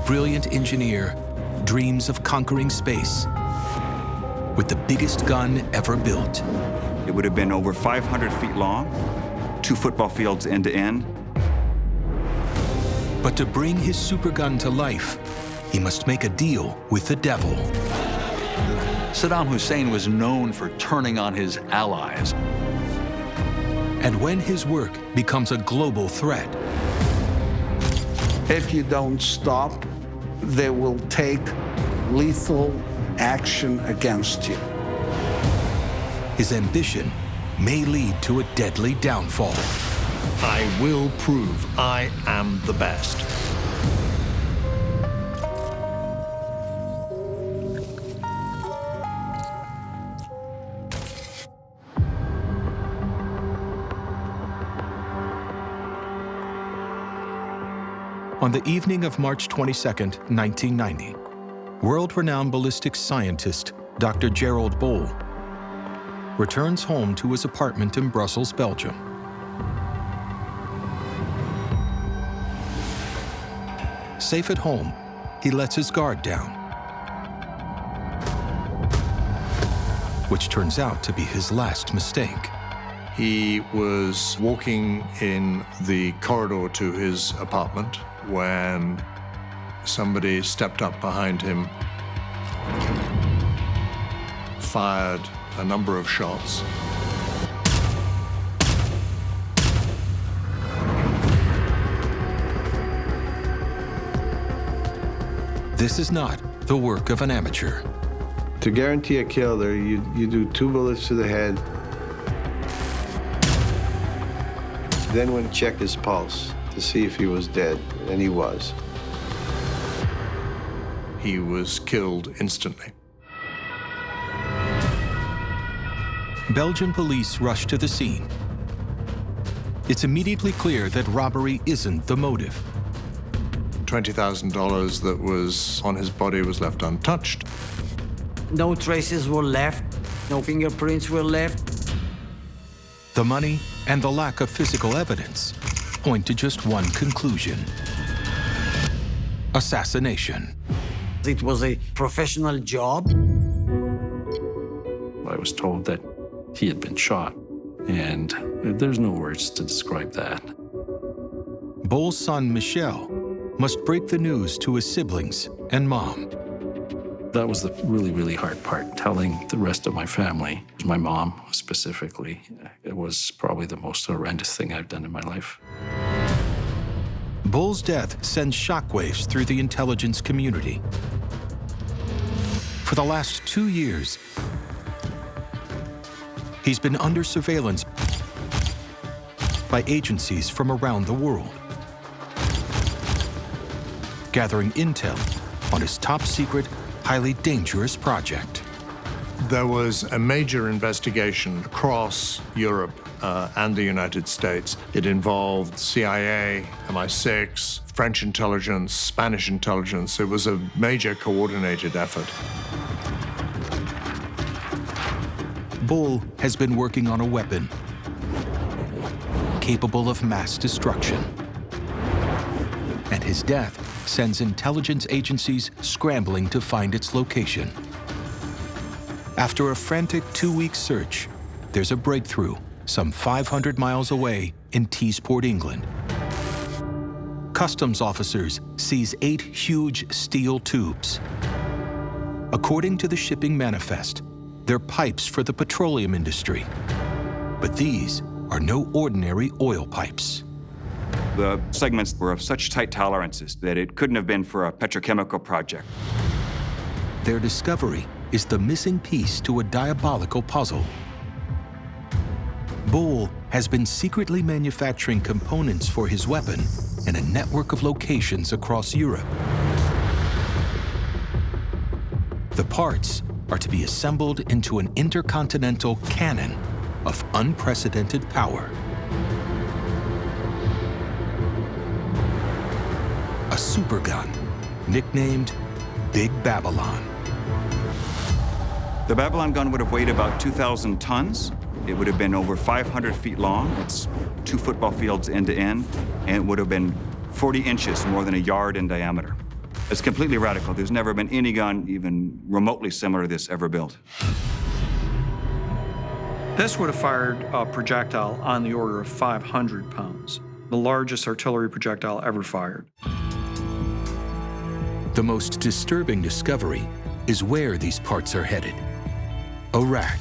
brilliant engineer dreams of conquering space with the biggest gun ever built. It would have been over 500 feet long, 2 football fields end to end. But to bring his supergun to life, he must make a deal with the devil. Saddam Hussein was known for turning on his allies. And when his work becomes a global threat, if you don't stop, they will take lethal action against you. his ambition may lead to a deadly downfall. I will prove I am the best. On the evening of March 22, 1990, world-renowned ballistics scientist Dr. Gerald Bull returns home to his apartment in Brussels, Belgium. Safe at home, he lets his guard down, which turns out to be his last mistake. He was walking in the corridor to his apartment when somebody stepped up behind him, fired a number of shots. This is not the work of an amateur. To guarantee a kill there, you do 2 bullets to the head. Then went and checked his pulse to see if he was dead, and he was. He was killed instantly. Belgian police rush to the scene. It's immediately clear that robbery isn't the motive. $20,000 that was on his body was left untouched. No traces were left, no fingerprints were left. The money and the lack of physical evidence point to just one conclusion: assassination. It was a professional job. I was told that he had been shot, and there's no words to describe that. Bull's son, Michel, must break the news to his siblings and mom. That was the really, really hard part, telling the rest of my family, my mom specifically. It was probably the most horrendous thing I've done in my life. Bull's death sends shockwaves through the intelligence community. For the last 2 years, he's been under surveillance by agencies from around the world, gathering intel on his top-secret, highly dangerous project. There was a major investigation across Europe and the United States. It involved CIA, MI6, French intelligence, Spanish intelligence. It was a major coordinated effort. Bull has been working on a weapon capable of mass destruction. And his death sends intelligence agencies scrambling to find its location. After a frantic 2-week search, there's a breakthrough some 500 miles away in Teesport, England. Customs officers seize 8 huge steel tubes. According to the shipping manifest, they're pipes for the petroleum industry. But these are no ordinary oil pipes. The segments were of such tight tolerances that it couldn't have been for a petrochemical project. Their discovery is the missing piece to a diabolical puzzle. Bull has been secretly manufacturing components for his weapon in a network of locations across Europe. The parts are to be assembled into an intercontinental cannon of unprecedented power. A supergun, nicknamed Big Babylon. The Babylon gun would have weighed about 2,000 tons. It would have been over 500 feet long. It's 2 football fields end to end, and it would have been 40 inches, more than a yard in diameter. It's completely radical. There's never been any gun even remotely similar to this ever built. This would have fired a projectile on the order of 500 pounds, the largest artillery projectile ever fired. The most disturbing discovery is where these parts are headed: Iraq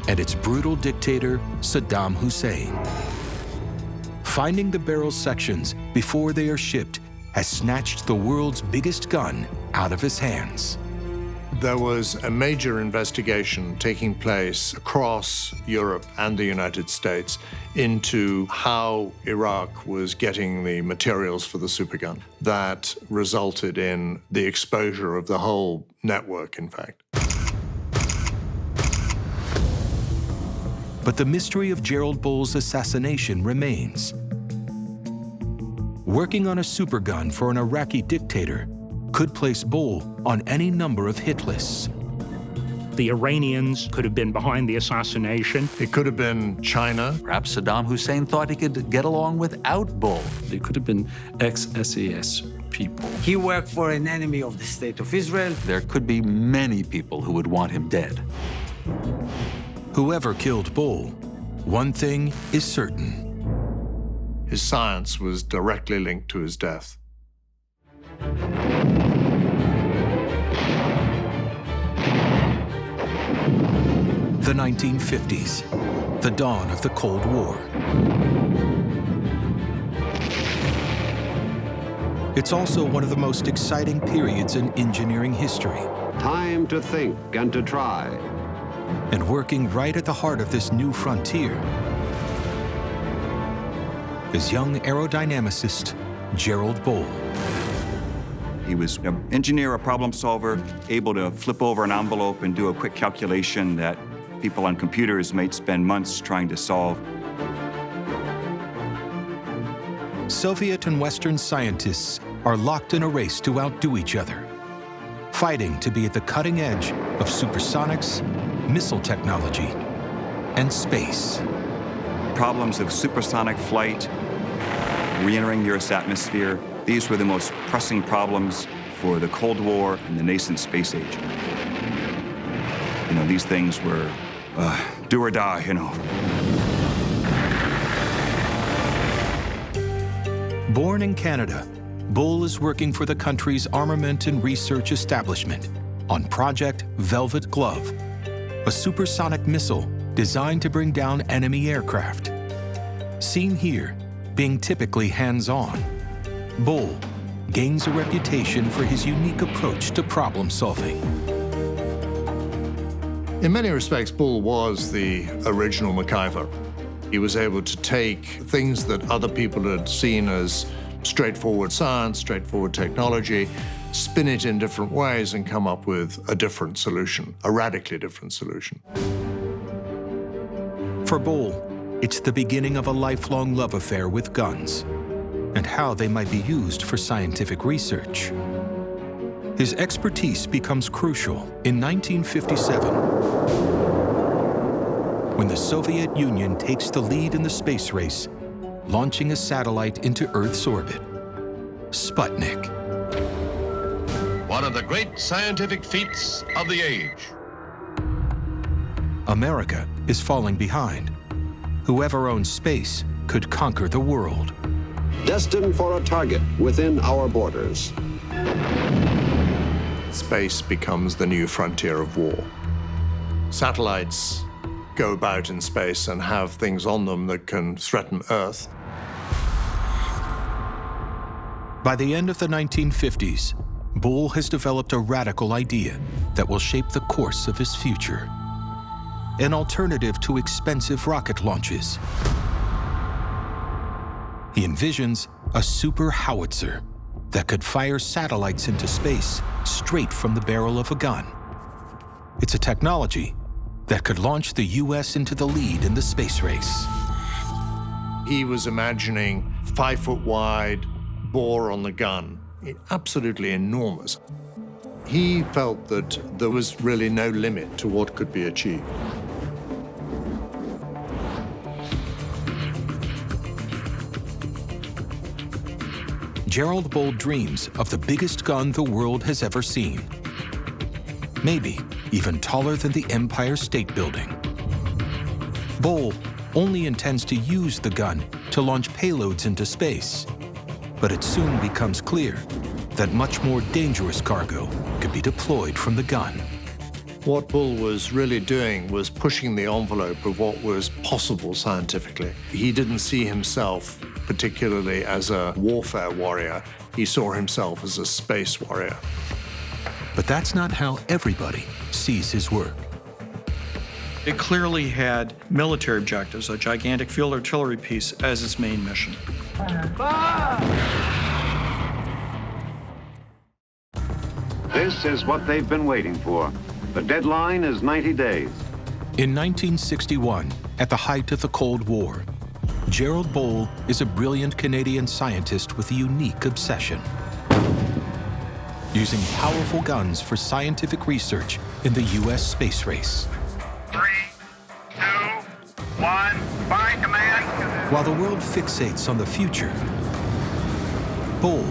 and its brutal dictator, Saddam Hussein. Finding the barrel sections before they are shipped has snatched the world's biggest gun out of his hands. There was a major investigation taking place across Europe and the United States into how Iraq was getting the materials for the supergun. That resulted in the exposure of the whole network, in fact. But the mystery of Gerald Bull's assassination remains. Working on a supergun for an Iraqi dictator could place Bull on any number of hit lists. The Iranians could have been behind the assassination. It could have been China. Perhaps Saddam Hussein thought he could get along without Bull. They could have been ex-SAS people. He worked for an enemy of the State of Israel. There could be many people who would want him dead. Whoever killed Bull, one thing is certain. His science was directly linked to his death. The 1950s, the dawn of the Cold War. It's also one of the most exciting periods in engineering history. Time to think and to try. And working right at the heart of this new frontier is young aerodynamicist Gerald Bull. He was an engineer, a problem solver, able to flip over an envelope and do a quick calculation that people on computers might spend months trying to solve. Soviet and Western scientists are locked in a race to outdo each other, fighting to be at the cutting edge of supersonics, missile technology, and space. Problems of supersonic flight, re-entering the Earth's atmosphere, these were the most pressing problems for the Cold War and the nascent space age. You know, these things were do or die, you know. Born in Canada, Bull is working for the country's armament and research establishment on Project Velvet Glove, a supersonic missile designed to bring down enemy aircraft. Seen here, being typically hands-on, Bull gains a reputation for his unique approach to problem solving. In many respects, Bull was the original MacGyver. He was able to take things that other people had seen as straightforward science, straightforward technology, spin it in different ways and come up with a different solution, a radically different solution. For Bull, it's the beginning of a lifelong love affair with guns and how they might be used for scientific research. His expertise becomes crucial in 1957 when the Soviet Union takes the lead in the space race, launching a satellite into Earth's orbit, Sputnik. One of the great scientific feats of the age. America is falling behind. Whoever owns space could conquer the world. Destined for a target within our borders. Space becomes the new frontier of war. Satellites go about in space and have things on them that can threaten Earth. By the end of the 1950s, Bull has developed a radical idea that will shape the course of his future. An alternative to expensive rocket launches. He envisions a super howitzer that could fire satellites into space straight from the barrel of a gun. It's a technology that could launch the US into the lead in the space race. He was imagining 5-foot wide bore on the gun, absolutely enormous. He felt that there was really no limit to what could be achieved. Gerald Bull dreams of the biggest gun the world has ever seen. Maybe even taller than the Empire State Building. Bull only intends to use the gun to launch payloads into space. But it soon becomes clear that much more dangerous cargo could be deployed from the gun. What Bull was really doing was pushing the envelope of what was possible scientifically. He didn't see himself particularly as a warfare warrior. He saw himself as a space warrior. But that's not how everybody sees his work. It clearly had military objectives, a gigantic field artillery piece as its main mission. This is what they've been waiting for. The deadline is 90 days. In 1961, at the height of the Cold War, Gerald Bull is a brilliant Canadian scientist with a unique obsession. Using powerful guns for scientific research in the U.S. space race. 3, 2, 1, fire command. While the world fixates on the future, Bull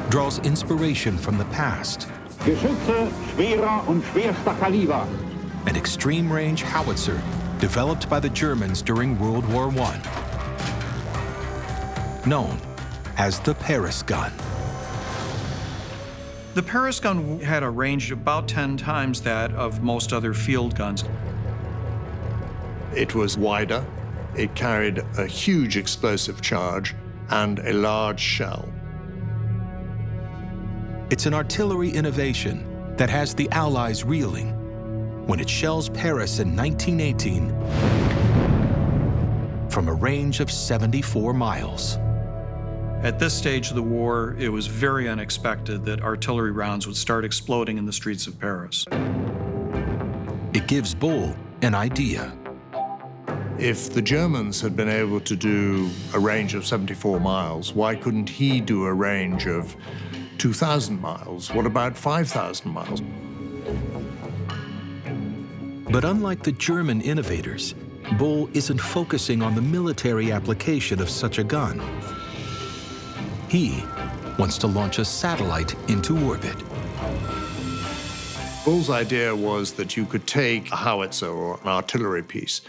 draws inspiration from the past. Geschütze schwerer und schwerster Kaliber. An extreme-range howitzer developed by the Germans during World War I, known as the Paris gun. The Paris gun had a range about 10 times that of most other field guns. It was wider, it carried a huge explosive charge, and a large shell. It's an artillery innovation that has the Allies reeling when it shells Paris in 1918 from a range of 74 miles. At this stage of the war, it was very unexpected that artillery rounds would start exploding in the streets of Paris. It gives Bull an idea. If the Germans had been able to do a range of 74 miles, why couldn't he do a range of 2,000 miles? What about 5,000 miles? But unlike the German innovators, Bull isn't focusing on the military application of such a gun. He wants to launch a satellite into orbit. Bull's idea was that you could take a howitzer or an artillery piece,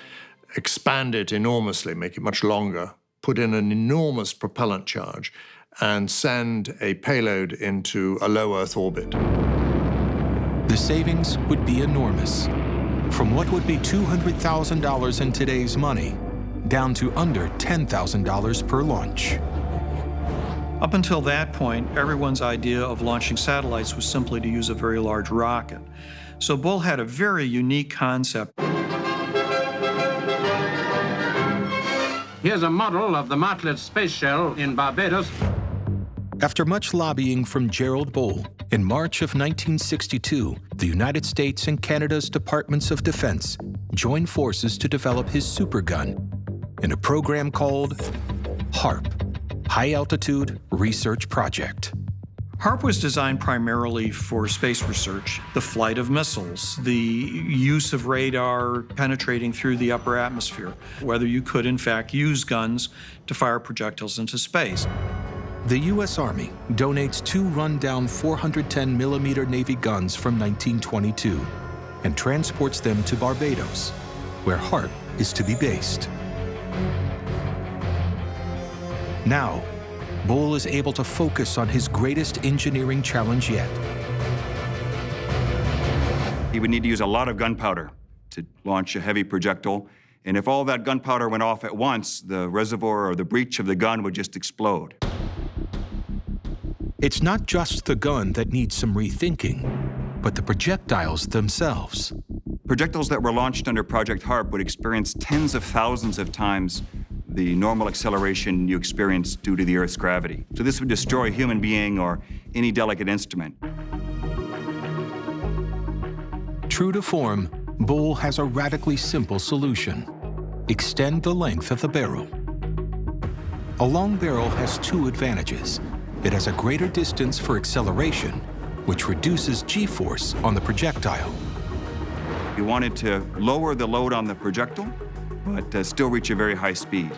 expand it enormously, make it much longer, put in an enormous propellant charge, and send a payload into a low Earth orbit. The savings would be enormous. From what would be $200,000 in today's money, down to under $10,000 per launch. Up until that point, everyone's idea of launching satellites was simply to use a very large rocket. So Bull had a very unique concept. Here's a model of the Martlet space shell in Barbados. After much lobbying from Gerald Bull, in March of 1962, the United States and Canada's Departments of Defense joined forces to develop his supergun in a program called HARP, High Altitude Research Project. HARP was designed primarily for space research, the flight of missiles, the use of radar penetrating through the upper atmosphere, whether you could in fact use guns to fire projectiles into space. The U.S. Army donates 2 rundown 410mm Navy guns from 1922 and transports them to Barbados, where HARP is to be based. Now, Bull is able to focus on his greatest engineering challenge yet. He would need to use a lot of gunpowder to launch a heavy projectile, and if all that gunpowder went off at once, the reservoir or the breech of the gun would just explode. It's not just the gun that needs some rethinking, but the projectiles themselves. Projectiles that were launched under Project HARP would experience tens of thousands of times the normal acceleration you experience due to the Earth's gravity. So this would destroy a human being or any delicate instrument. True to form, Bull has a radically simple solution. Extend the length of the barrel. A long barrel has 2 advantages. It has a greater distance for acceleration, which reduces G-force on the projectile. You wanted to lower the load on the projectile, but still reach a very high speed.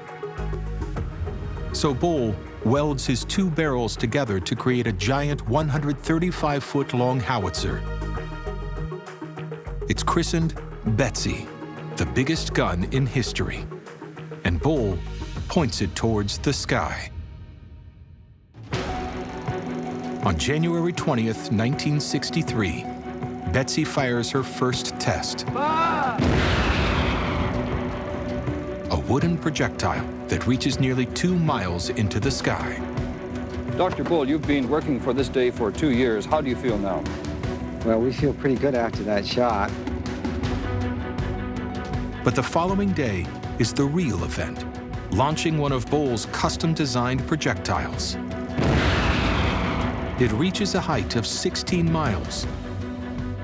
So Bull welds his two barrels together to create a giant 135-foot-long howitzer. It's christened Betsy, the biggest gun in history, and Bull points it towards the sky. On January 20th, 1963, Betsy fires her first test. A wooden projectile that reaches nearly 2 miles into the sky. Dr. Bull, you've been working for this day for 2 years. How do you feel now? Well, we feel pretty good after that shot. But the following day is the real event, launching one of Bull's custom-designed projectiles. It reaches a height of 16 miles,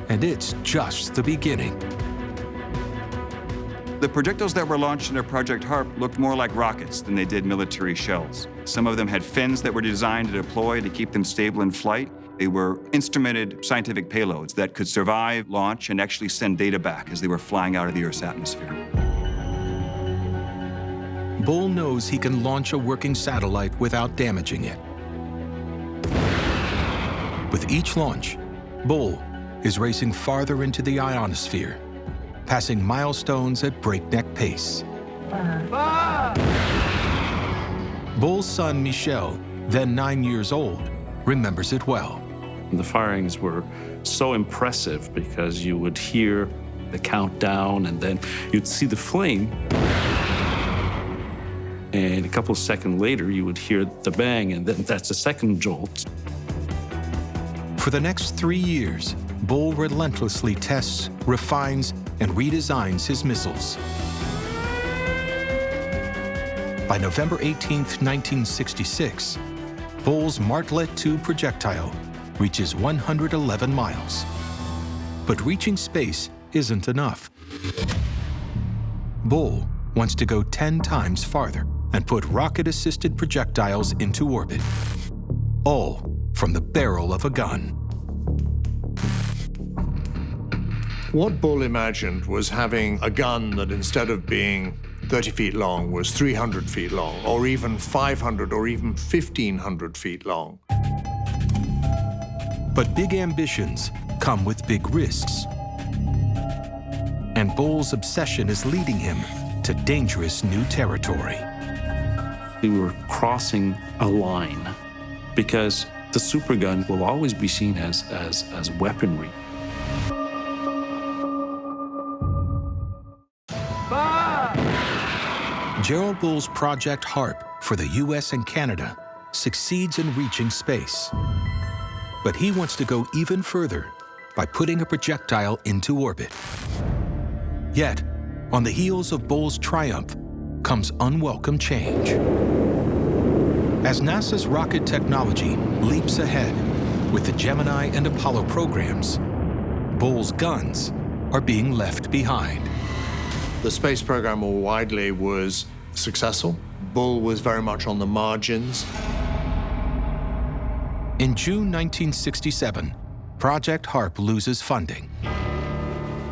and it's just the beginning. The projectiles that were launched under Project HARP looked more like rockets than they did military shells. Some of them had fins that were designed to deploy to keep them stable in flight. They were instrumented scientific payloads that could survive launch and actually send data back as they were flying out of the Earth's atmosphere. Bull knows he can launch a working satellite without damaging it. With each launch, Bull is racing farther into the ionosphere, passing milestones at breakneck pace. Bull's son, Michel, then 9 years old, remembers it well. The firings were so impressive because you would hear the countdown and then you'd see the flame. And a couple of seconds later, you would hear the bang, and then that's the second jolt. For the next 3 years, Bull relentlessly tests, refines, and redesigns his missiles. By November 18th, 1966, Bull's Martlet II projectile reaches 111 miles. But reaching space isn't enough. Bull wants to go 10 times farther and put rocket-assisted projectiles into orbit, all from the barrel of a gun. What Bull imagined was having a gun that instead of being 30 feet long was 300 feet long, or even 500 or even 1,500 feet long. But big ambitions come with big risks. And Bull's obsession is leading him to dangerous new territory. We were crossing a line because the supergun will always be seen as weaponry. Gerald Bull's Project HARP for the US and Canada succeeds in reaching space. But he wants to go even further by putting a projectile into orbit. Yet, on the heels of Bull's triumph comes unwelcome change. As NASA's rocket technology leaps ahead with the Gemini and Apollo programs, Bull's guns are being left behind. The space program more widely was successful. Bull was very much on the margins. In June 1967, Project HARP loses funding.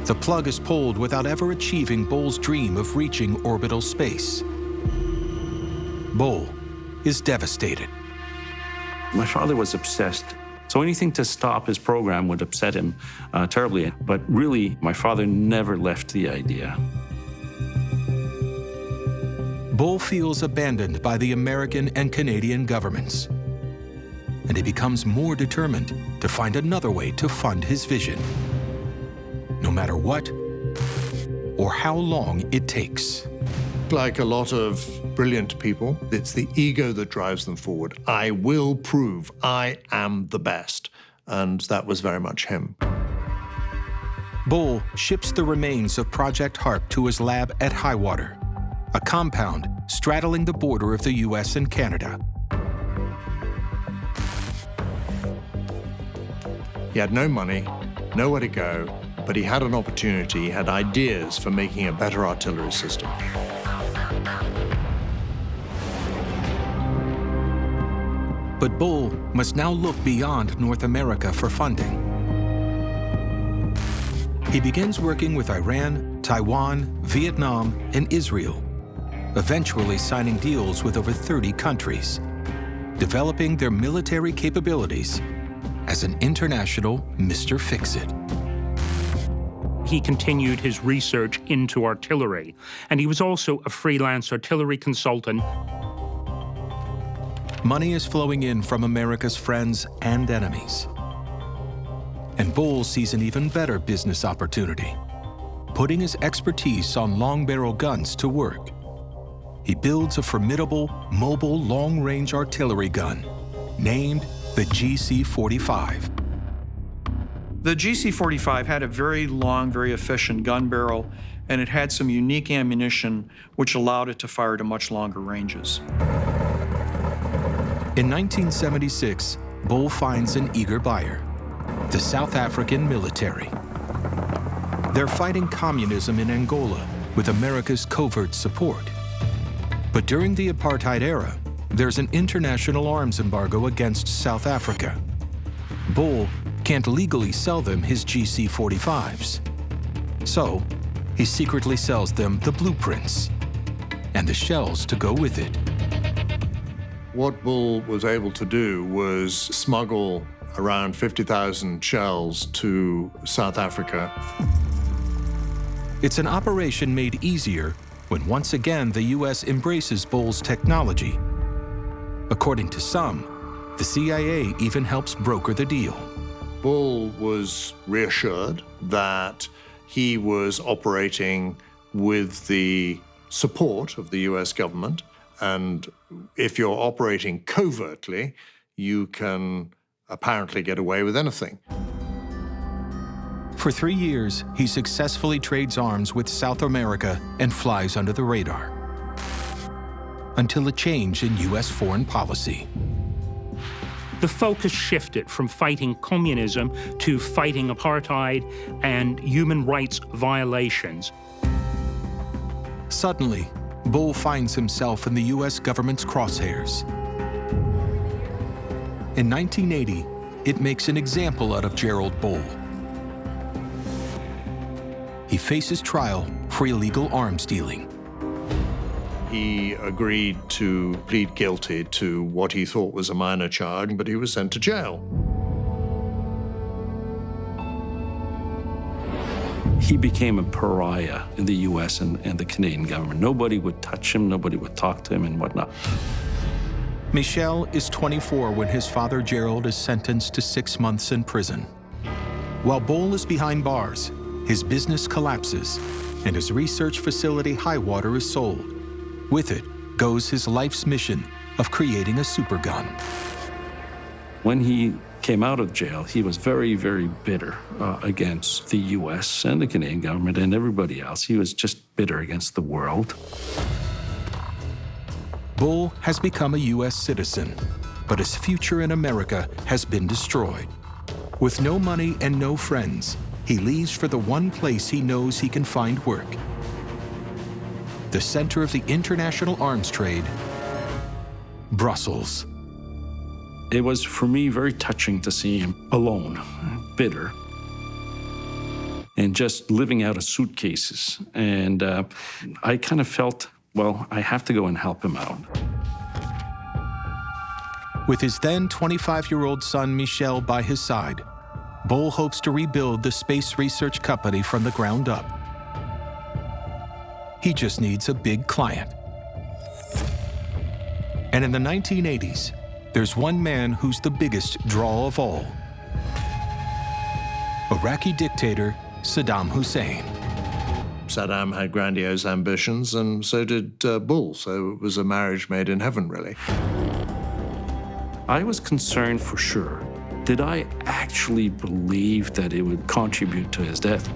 The plug is pulled without ever achieving Bull's dream of reaching orbital space. Bull is devastated. My father was obsessed, so anything to stop his program would upset him terribly. But really, my father never left the idea. Bull feels abandoned by the American and Canadian governments, and he becomes more determined to find another way to fund his vision, no matter what or how long it takes. Like a lot of brilliant people, it's the ego that drives them forward. I will prove I am the best, and that was very much him. Bull ships the remains of Project HARP to his lab at Highwater, a compound straddling the border of the US and Canada. He had no money, nowhere to go, but he had an opportunity, he had ideas for making a better artillery system. But Bull must now look beyond North America for funding. He begins working with Iran, Taiwan, Vietnam, and Israel, eventually signing deals with over 30 countries. developing their military capabilities as an international Mr. Fix-It. He continued his research into artillery, and he was also a freelance artillery consultant. Money is flowing in from America's friends and enemies. And Bull sees an even better business opportunity, putting his expertise on long-barrel guns to work. He builds a formidable, mobile, long-range artillery gun, named the GC-45. The GC-45 had a very long, very efficient gun barrel, and it had some unique ammunition which allowed it to fire to much longer ranges. In 1976, Bull finds an eager buyer, the South African military. They're fighting communism in Angola with America's covert support. But during the apartheid era, there's an international arms embargo against South Africa. Bull can't legally sell them his GC-45s. So he secretly sells them the blueprints and the shells to go with it. What Bull was able to do was smuggle around 50,000 shells to South Africa. It's an operation made easier when once again the U.S. embraces Bull's technology. According to some, the CIA even helps broker the deal. Bull was reassured that he was operating with the support of the U.S. government, and if you're operating covertly, you can apparently get away with anything. For 3 years, he successfully trades arms with South America and flies under the radar. Until a change in U.S. foreign policy. The focus shifted from fighting communism to fighting apartheid and human rights violations. Suddenly, Bull finds himself in the U.S. government's crosshairs. In 1980, it makes an example out of Gerald Bull. He faces trial for illegal arms dealing. He agreed to plead guilty to what he thought was a minor charge, but he was sent to jail. He became a pariah in the U.S. and the Canadian government. Nobody would touch him, nobody would talk to him and whatnot. Michel is 24 when his father Gerald is sentenced to 6 months in prison. While Bull is behind bars, his business collapses and his research facility Highwater is sold. With it goes his life's mission of creating a supergun. When he came out of jail, he was very, very bitter against the U.S. and the Canadian government and everybody else. He was just bitter against the world. Bull has become a U.S. citizen, but his future in America has been destroyed. With no money and no friends, he leaves for the one place he knows he can find work. The center of the international arms trade, Brussels. It was, for me, very touching to see him alone, bitter, and just living out of suitcases. And I kind of felt, well, I have to go and help him out. With his then 25-year-old son, Michel, by his side, Bull hopes to rebuild the space research company from the ground up. He just needs a big client. And in the 1980s, there's one man who's the biggest draw of all. Iraqi dictator Saddam Hussein. Saddam had grandiose ambitions, and so did Bull, so it was a marriage made in heaven, really. I was concerned for sure. Did I actually believe that it would contribute to his death?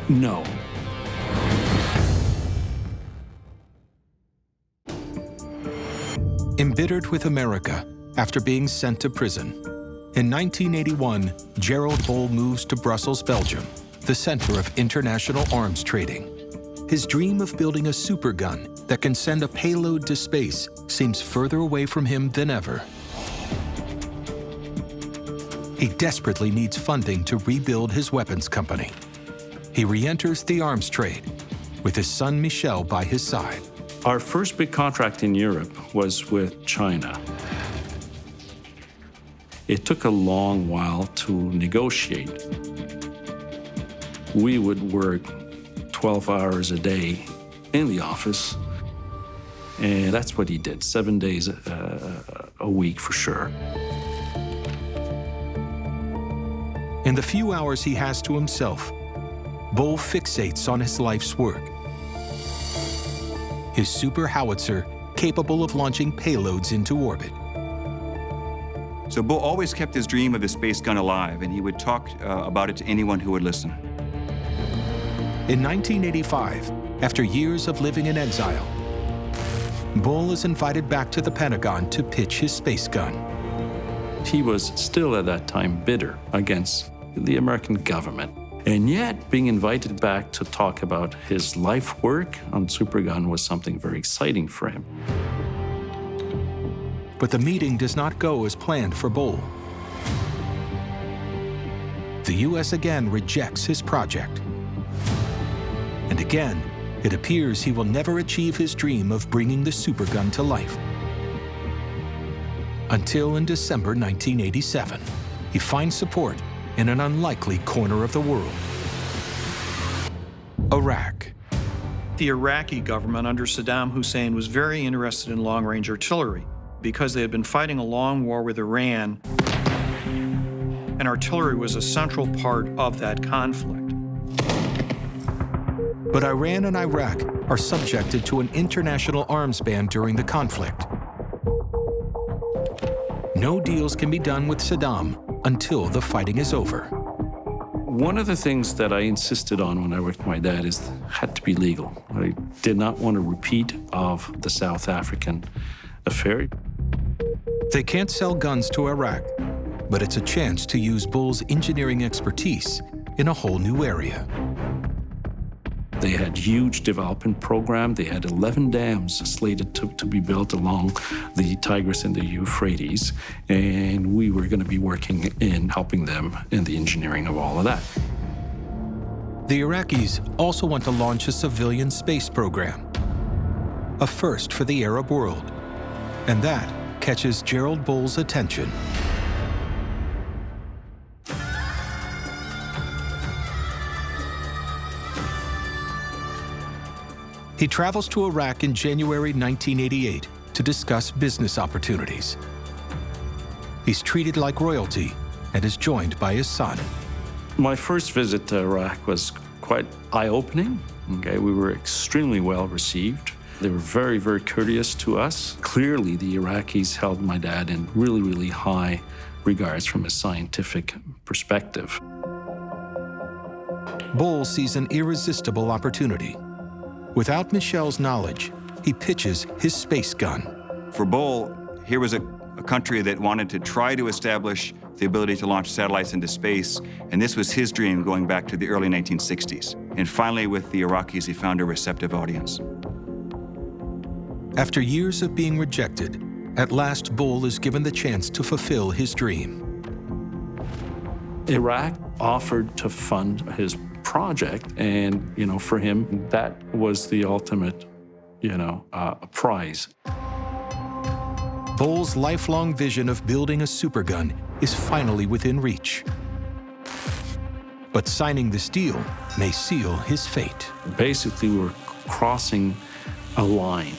No. Embittered with America after being sent to prison, in 1981, Gerald Bull moves to Brussels, Belgium, the center of international arms trading. His dream of building a supergun that can send a payload to space seems further away from him than ever. He desperately needs funding to rebuild his weapons company. He re-enters the arms trade with his son Michel by his side. Our first big contract in Europe was with China. It took a long while to negotiate. We would work 12 hours a day in the office, and that's what he did, 7 days a week for sure. In the few hours he has to himself, Bull fixates on his life's work. His super howitzer capable of launching payloads into orbit. So Bull always kept his dream of the space gun alive, and he would talk about it to anyone who would listen. In 1985, after years of living in exile, Bull is invited back to the Pentagon to pitch his space gun. He was still at that time bitter against the American government. And yet, being invited back to talk about his life work on supergun was something very exciting for him. But the meeting does not go as planned for Bull. The U.S. again rejects his project. And again, it appears he will never achieve his dream of bringing the supergun to life. Until in December 1987, he finds support in an unlikely corner of the world: Iraq. The Iraqi government under Saddam Hussein was very interested in long-range artillery because they had been fighting a long war with Iran, and artillery was a central part of that conflict. But Iran and Iraq are subjected to an international arms ban during the conflict. No deals can be done with Saddam until the fighting is over. One of the things that I insisted on when I worked with my dad is it had to be legal. I did not want a repeat of the South African affair. They can't sell guns to Iraq, but it's a chance to use Bull's engineering expertise in a whole new area. They had huge development program. They had 11 dams slated to be built along the Tigris and the Euphrates, and we were going to be working in helping them in the engineering of all of that. The Iraqis also want to launch a civilian space program, a first for the Arab world, and that catches Gerald Bull's attention. He travels to Iraq in January 1988 to discuss business opportunities. He's treated like royalty and is joined by his son. My first visit to Iraq was quite eye-opening. Okay, we were extremely well received. They were very, very courteous to us. Clearly, the Iraqis held my dad in really, really high regards from a scientific perspective. Bull sees an irresistible opportunity. Without Michel's knowledge, he pitches his space gun. For Bull, here was a country that wanted to try to establish the ability to launch satellites into space, and this was his dream going back to the early 1960s. And finally, with the Iraqis, he found a receptive audience. After years of being rejected, at last Bull is given the chance to fulfill his dream. Iraq offered to fund his project, and for him, that was the ultimate, prize. Bull's lifelong vision of building a supergun is finally within reach. But signing this deal may seal his fate. Basically, we're crossing a line.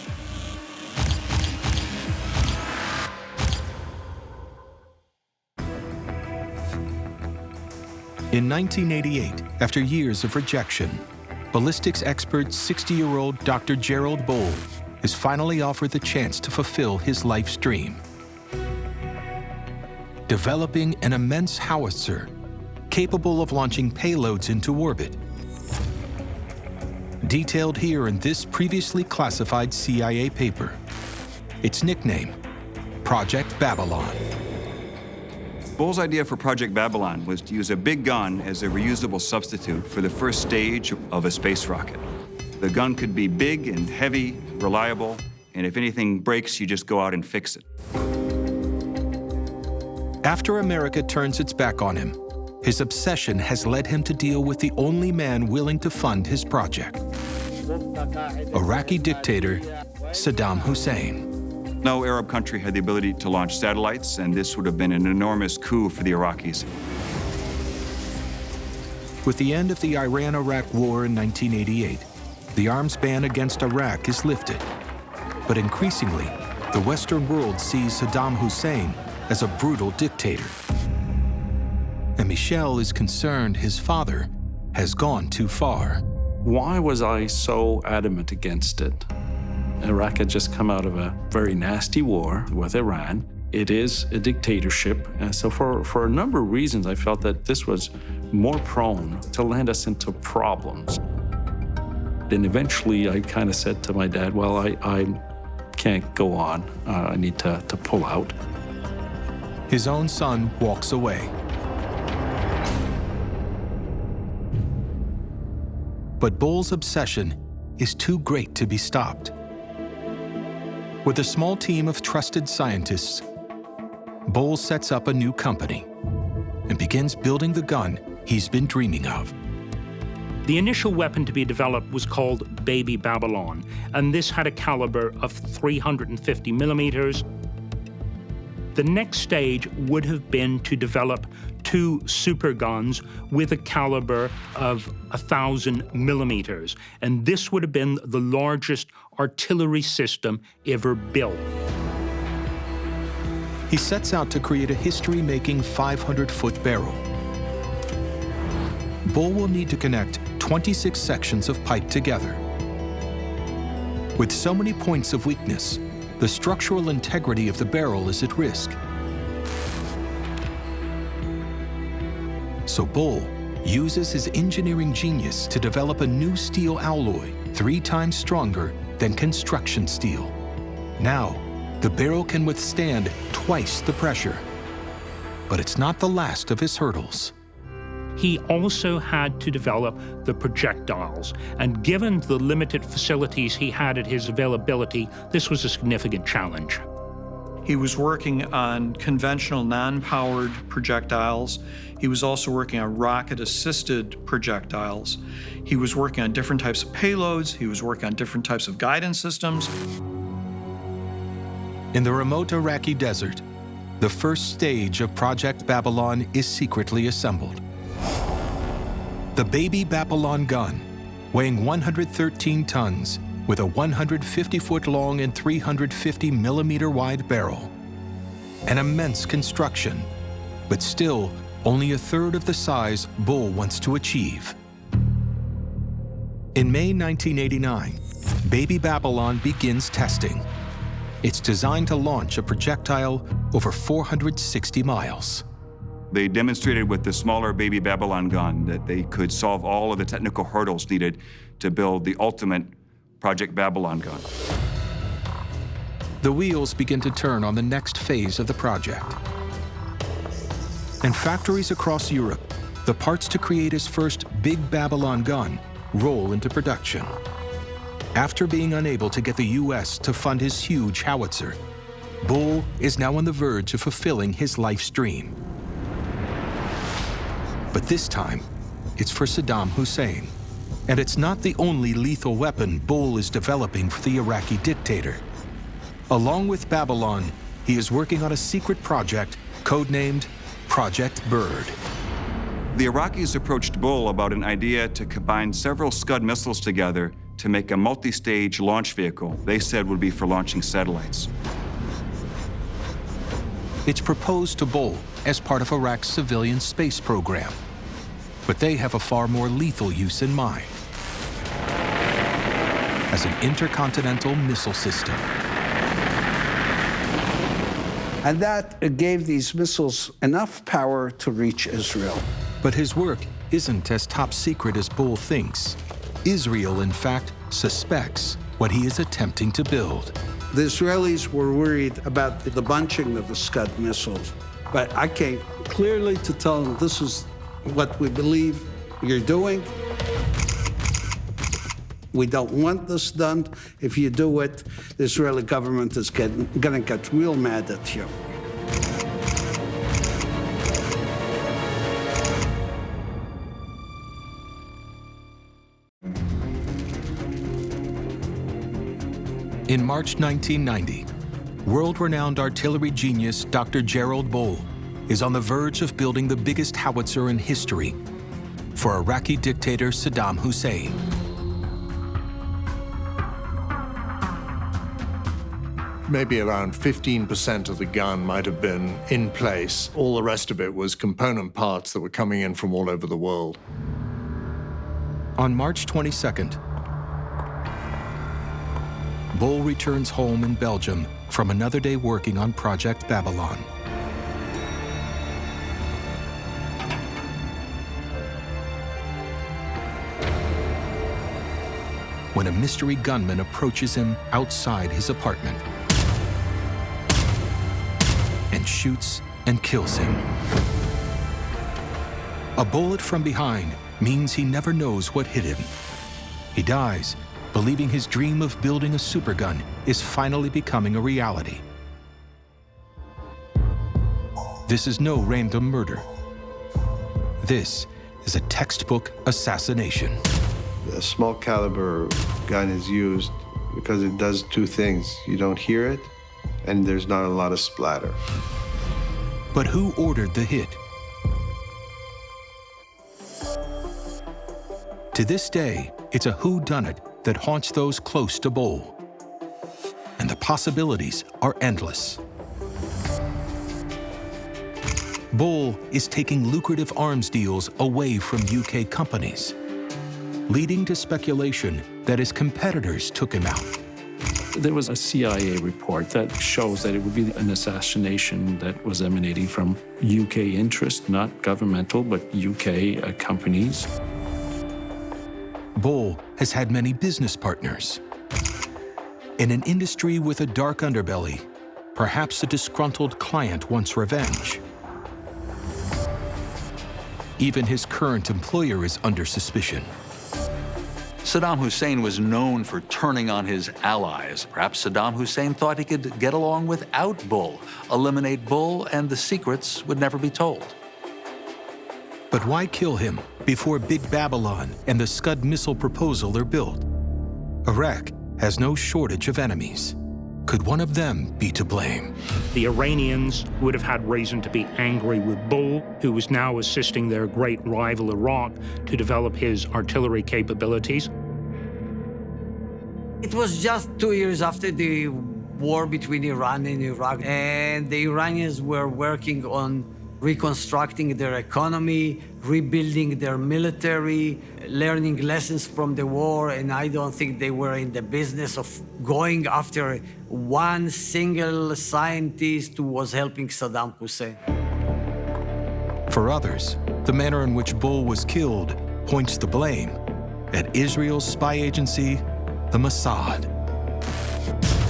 In 1988, after years of rejection, ballistics expert 60-year-old Dr. Gerald Bull is finally offered the chance to fulfill his life's dream. Developing an immense howitzer capable of launching payloads into orbit. Detailed here in this previously classified CIA paper. Its nickname, Project Babylon. Bull's idea for Project Babylon was to use a big gun as a reusable substitute for the first stage of a space rocket. The gun could be big and heavy, reliable, and if anything breaks, you just go out and fix it. After America turns its back on him, his obsession has led him to deal with the only man willing to fund his project. Iraqi dictator Saddam Hussein. No Arab country had the ability to launch satellites, and this would have been an enormous coup for the Iraqis. With the end of the Iran-Iraq War in 1988, the arms ban against Iraq is lifted. But increasingly, the Western world sees Saddam Hussein as a brutal dictator. And Michel is concerned his father has gone too far. Why was I so adamant against it? Iraq had just come out of a very nasty war with Iran. It is a dictatorship. And so for a number of reasons, I felt that this was more prone to land us into problems. And eventually, I kind of said to my dad, well, I can't go on. I need to pull out. His own son walks away. But Bull's obsession is too great to be stopped. With a small team of trusted scientists, Bull sets up a new company and begins building the gun he's been dreaming of. The initial weapon to be developed was called Baby Babylon, and this had a caliber of 350 millimeters. The next stage would have been to develop 2 superguns with a caliber of 1,000 millimeters, and this would have been the largest artillery system ever built. He sets out to create a history-making 500-foot barrel. Bull will need to connect 26 sections of pipe together. With so many points of weakness, the structural integrity of the barrel is at risk. So Bull uses his engineering genius to develop a new steel alloy 3 times stronger than construction steel. Now, the barrel can withstand twice the pressure. But it's not the last of his hurdles. He also had to develop the projectiles, and given the limited facilities he had at his availability, this was a significant challenge. He was working on conventional non-powered projectiles. He was also working on rocket-assisted projectiles. He was working on different types of payloads. He was working on different types of guidance systems. In the remote Iraqi desert, the first stage of Project Babylon is secretly assembled. The Baby Babylon gun, weighing 113 tons, with a 150-foot long and 350-millimeter wide barrel. An immense construction, but still only a third of the size Bull wants to achieve. In May 1989, Baby Babylon begins testing. It's designed to launch a projectile over 460 miles. They demonstrated with the smaller Baby Babylon gun that they could solve all of the technical hurdles needed to build the ultimate Project Babylon gun. The wheels begin to turn on the next phase of the project. In factories across Europe, the parts to create his first Big Babylon gun roll into production. After being unable to get the US to fund his huge howitzer, Bull is now on the verge of fulfilling his life's dream. But this time, it's for Saddam Hussein. And it's not the only lethal weapon Bull is developing for the Iraqi dictator. Along with Babylon, he is working on a secret project codenamed Project Bird. The Iraqis approached Bull about an idea to combine several Scud missiles together to make a multi-stage launch vehicle they said would be for launching satellites. It's proposed to Bull as part of Iraq's civilian space program. But they have a far more lethal use in mind, as an intercontinental missile system. And that gave these missiles enough power to reach Israel. But his work isn't as top secret as Bull thinks. Israel, in fact, suspects what he is attempting to build. The Israelis were worried about the bunching of the Scud missiles. But I came clearly to tell them, this is what we believe you're doing. We don't want this done. If you do it, the Israeli government is going to get real mad at you. In March 1990, world-renowned artillery genius Dr. Gerald Bull is on the verge of building the biggest howitzer in history for Iraqi dictator Saddam Hussein. Maybe around 15% of the gun might have been in place. All the rest of it was component parts that were coming in from all over the world. On March 22nd, Bull returns home in Belgium from another day working on Project Babylon. When a mystery gunman approaches him outside his apartment and shoots and kills him. A bullet from behind means he never knows what hit him. He dies, believing his dream of building a supergun is finally becoming a reality. This is no random murder. This is a textbook assassination. A small caliber gun is used because it does two things. You don't hear it, and there's not a lot of splatter. But who ordered the hit? To this day, it's a whodunit that haunts those close to Bull. And the possibilities are endless. Bull is taking lucrative arms deals away from UK companies, leading to speculation that his competitors took him out. There was a CIA report that shows that it would be an assassination that was emanating from UK interest, not governmental, but UK companies. Bull has had many business partners. In an industry with a dark underbelly, perhaps a disgruntled client wants revenge. Even his current employer is under suspicion. Saddam Hussein was known for turning on his allies. Perhaps Saddam Hussein thought he could get along without Bull, eliminate Bull, and the secrets would never be told. But why kill him before Big Babylon and the Scud missile proposal are built? Iraq has no shortage of enemies. Could one of them be to blame? The Iranians would have had reason to be angry with Bull, who was now assisting their great rival Iraq to develop his artillery capabilities. It was just 2 years after the war between Iran and Iraq, and the Iranians were working on reconstructing their economy, rebuilding their military, learning lessons from the war, and I don't think they were in the business of going after one single scientist who was helping Saddam Hussein. For others, the manner in which Bull was killed points the blame at Israel's spy agency, the Mossad.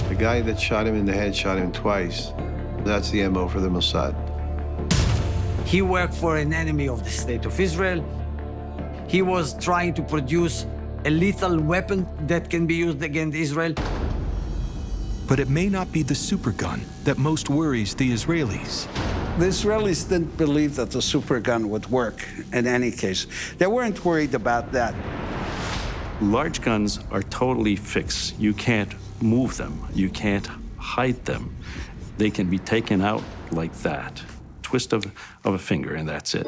The guy that shot him in the head shot him twice. That's the MO for the Mossad. He worked for an enemy of the State of Israel. He was trying to produce a lethal weapon that can be used against Israel. But it may not be the supergun that most worries the Israelis. The Israelis didn't believe that the supergun would work in any case. They weren't worried about that. Large guns are totally fixed. You can't move them. You can't hide them. They can be taken out like that. Twist of a finger, and that's it.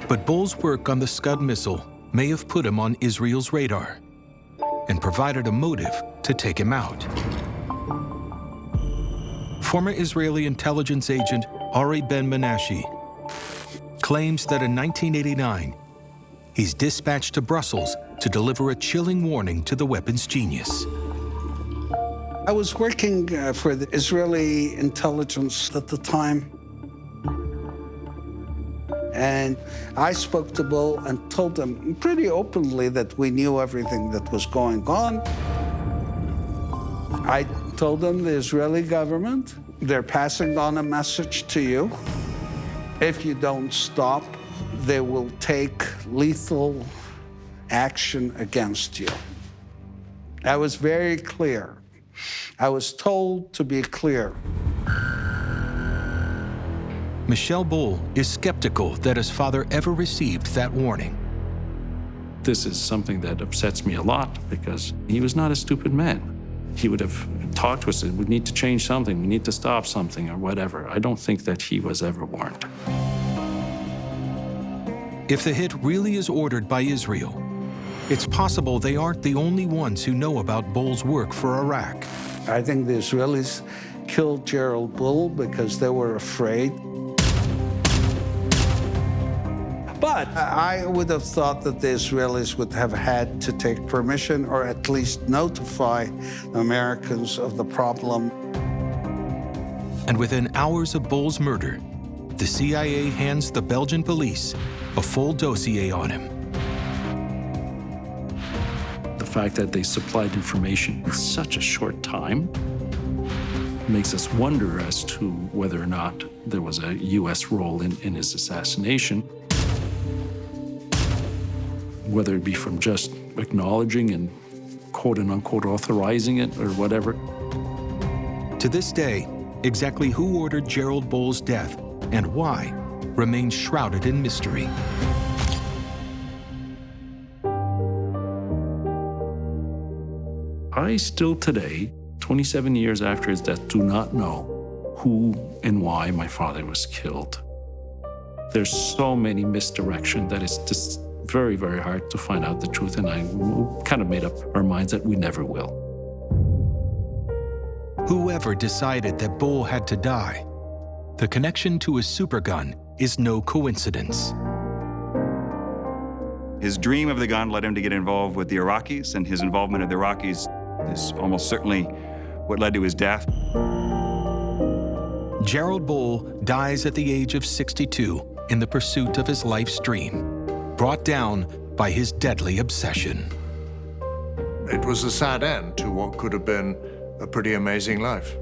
But Bull's work on the Scud missile may have put him on Israel's radar and provided a motive to take him out. Former Israeli intelligence agent Ari Ben Menashe claims that in 1989, he's dispatched to Brussels to deliver a chilling warning to the weapons genius. I was working for the Israeli intelligence at the time. And I spoke to Bull and told him pretty openly that we knew everything that was going on. I told them the Israeli government, they're passing on a message to you. If you don't stop, they will take lethal action against you. I was very clear. I was told to be clear. Michel Bull is skeptical that his father ever received that warning. This is something that upsets me a lot because he was not a stupid man. He would have talked to us and we need to change something, we need to stop something or whatever. I don't think that he was ever warned. If the hit really is ordered by Israel, it's possible they aren't the only ones who know about Bull's work for Iraq. I think the Israelis killed Gerald Bull because they were afraid. But I would have thought that the Israelis would have had to take permission or at least notify Americans of the problem. And within hours of Bull's murder, the CIA hands the Belgian police a full dossier on him. The fact that they supplied information in such a short time makes us wonder as to whether or not there was a U.S. role in his assassination. Whether it be from just acknowledging and quote and unquote authorizing it or whatever. To this day, exactly who ordered Gerald Bull's death and why remains shrouded in mystery. I still today, 27 years after his death, do not know who and why my father was killed. There's so many misdirection that it's just very, very hard to find out the truth, and I kind of made up our minds that we never will. Whoever decided that Bull had to die, the connection to his supergun is no coincidence. His dream of the gun led him to get involved with the Iraqis, and his involvement of the Iraqis is almost certainly what led to his death. Gerald Bull dies at the age of 62 in the pursuit of his life's dream, brought down by his deadly obsession. It was a sad end to what could have been a pretty amazing life.